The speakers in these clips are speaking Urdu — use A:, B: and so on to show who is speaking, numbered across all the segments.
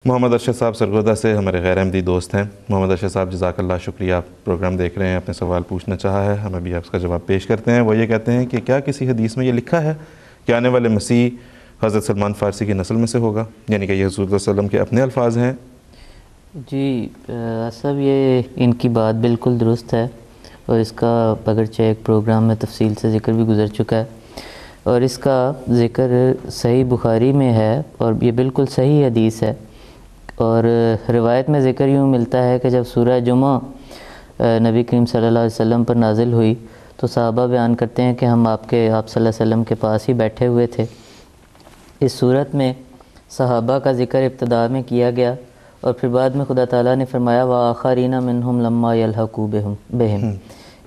A: محمد ارشد صاحب سرگودا سے ہمارے غیر احمدی دوست ہیں۔ محمد ارشد صاحب جزاک اللہ، شکریہ، آپ پروگرام دیکھ رہے ہیں، اپنے سوال پوچھنا چاہا ہے، ہم ابھی آپ کا جواب پیش کرتے ہیں۔ وہ یہ کہتے ہیں کہ کیا کسی حدیث میں یہ لکھا ہے کہ آنے والے مسیح حضرت سلمان فارسی کی نسل میں سے ہوگا، یعنی کہ یہ حضور صلی اللہ علیہ وسلم کے اپنے الفاظ ہیں؟
B: جی صاحب، یہ ان کی بات بالکل درست ہے، اور اس کا اگرچہ ایک پروگرام میں تفصیل سے ذکر بھی گزر چکا ہے، اور اس کا ذکر صحیح بخاری میں ہے، اور یہ بالکل صحیح حدیث ہے۔ اور روایت میں ذکر یوں ملتا ہے کہ جب سورہ جمعہ نبی کریم صلی اللہ علیہ وسلم پر نازل ہوئی تو صحابہ بیان کرتے ہیں کہ ہم آپ صلی اللہ علیہ وسلم کے پاس ہی بیٹھے ہوئے تھے۔ اس صورت میں صحابہ کا ذکر ابتدا میں کیا گیا، اور پھر بعد میں خدا تعالیٰ نے فرمایا وَآخَرِينَ مِنْهُمْ لَمَّا يَلْحَقُوا بِهِمْ،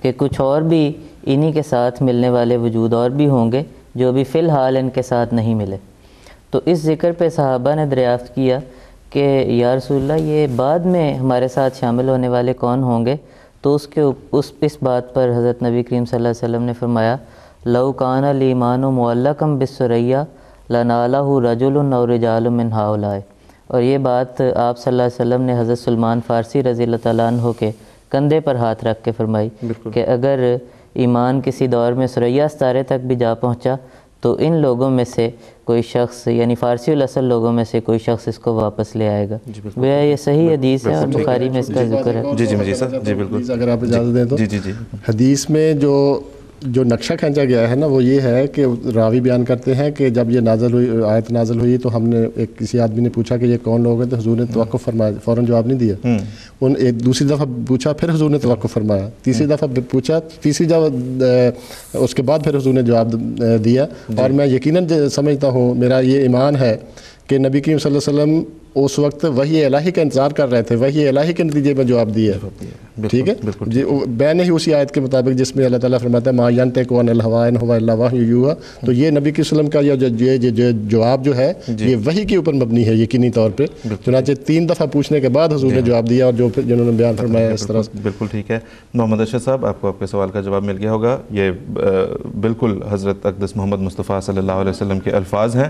B: کہ کچھ اور بھی انہی کے ساتھ ملنے والے وجود اور بھی ہوں گے جو بھی فی الحال ان کے ساتھ نہیں ملے۔ تو اس ذکر پہ صحابہ نے دریافت کیا کہ یا رسول اللہ، یہ بعد میں ہمارے ساتھ شامل ہونے والے کون ہوں گے؟ تو اس بات پر حضرت نبی کریم صلی اللہ علیہ وسلم نے فرمایا لَوْ كَانَ الْإِيمَانُ مُعَلَّقًا بِالثُّرَيَّا لَنَالَهُ رَجُلٌ أَوْ رِجَالٌ مِّنْ هَؤُلَاءِ، اور یہ بات آپ صلی اللہ علیہ وسلم نے حضرت سلمان فارسی رضی اللہ تعالیٰ عنہ کے کندھے پر ہاتھ رکھ کے فرمائی کہ اگر ایمان کسی دور میں ثریا ستارے تک بھی جا پہنچا تو ان لوگوں میں سے کوئی شخص، یعنی فارسی الاصل لوگوں میں سے کوئی شخص اس کو واپس لے آئے گا۔ گویا یہ صحیح حدیث ہے اور بخاری میں اس کا ذکر ہے۔
A: جی سر، جی بالکل،
C: اگر آپ اجازت دیں تو
A: جی
C: حدیث میں جو نقشہ کھینچا گیا ہے نا، وہ یہ ہے کہ راوی بیان کرتے ہیں کہ جب یہ آیت نازل ہوئی تو ہم نے کسی آدمی نے پوچھا کہ یہ کون لوگ ہیں، تو حضور نے توقف فرمایا، فوراً جواب نہیں دیا۔ ایک دوسری دفعہ پوچھا، پھر حضور نے توقف فرمایا، تیسری دفعہ پوچھا، تیسری دفعہ اس کے بعد پھر حضور نے جواب دیا۔ اور میں یقیناً سمجھتا ہوں، میرا یہ ایمان ہے کہ نبی کریم صلی اللہ علیہ وسلم اس وقت وحی الہی کا انتظار کر رہے تھے، وحی الہی کے نتیجے میں جواب دیا، ٹھیک ہے جی، میں نے ہی اسی آیت کے مطابق جس میں اللہ تعالیٰ فرماتا ہے ما ینطق عن الہویٰ ان ھو الا وحی یوحیٰ، تو یہ نبی کے وسلم کا یہ جواب جو ہے یہ وحی کے اوپر مبنی ہے یقینی طور پہ۔ چنانچہ 3 دفعہ پوچھنے کے بعد حضور نے جواب دیا، اور جنہوں نے بیان فرمایا اس طرح۔
A: بالکل ٹھیک ہے محمد ارشد صاحب، آپ کو آپ کے سوال کا جواب مل گیا ہوگا۔ یہ بالکل حضرت اقدس محمد مصطفیٰ صلی اللہ علیہ وسلم کے الفاظ ہیں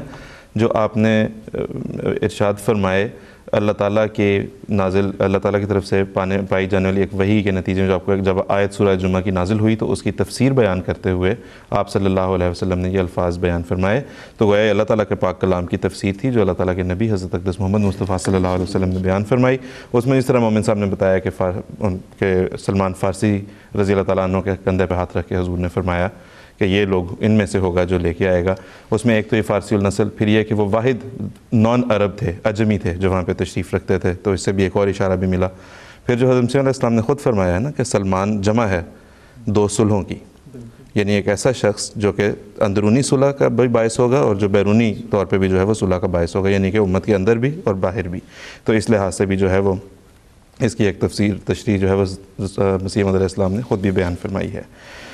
A: جو آپ نے ارشاد فرمائے، اللہ تعالیٰ کی طرف سے پائی جانے والی ایک وحی کے نتیجے میں جب آیت سورہ جمعہ کی نازل ہوئی تو اس کی تفسیر بیان کرتے ہوئے آپ صلی اللہ علیہ وسلم نے یہ الفاظ بیان فرمائے۔ تو گویا اللہ تعالیٰ کے پاک کلام کی تفسیر تھی جو اللہ تعالیٰ کے نبی حضرت اقدس محمد مصطفیٰ صلی اللہ علیہ وسلم نے بیان فرمائی۔ اس میں جس طرح مومن صاحب نے بتایا کہ سلمان فارسی رضی اللہ تعالیٰ عنہ کے کندھے پہ ہاتھ رکھ کے حضور نے فرمایا کہ یہ لوگ ان میں سے ہوگا جو لے کے آئے گا۔ اس میں ایک تو یہ فارسی النسل، پھر یہ کہ وہ واحد نان عرب تھے، عجمی تھے جو وہاں پہ تشریف رکھتے تھے، تو اس سے بھی ایک اور اشارہ بھی ملا۔ پھر جو حضرت مسیح علیہ السلام نے خود فرمایا ہے نا کہ سلمان جمع ہے 2 صلحوں کی، یعنی ایک ایسا شخص جو کہ اندرونی صلح کا بھی باعث ہوگا اور جو بیرونی طور پہ بھی جو ہے وہ صلح کا باعث ہوگا، یعنی کہ امت کے اندر بھی اور باہر بھی۔ تو اس لحاظ سے بھی جو ہے وہ اس کی ایک تشریح جو ہے وہ مسیح علیہ السلام نے خود بھی بیان فرمائی ہے۔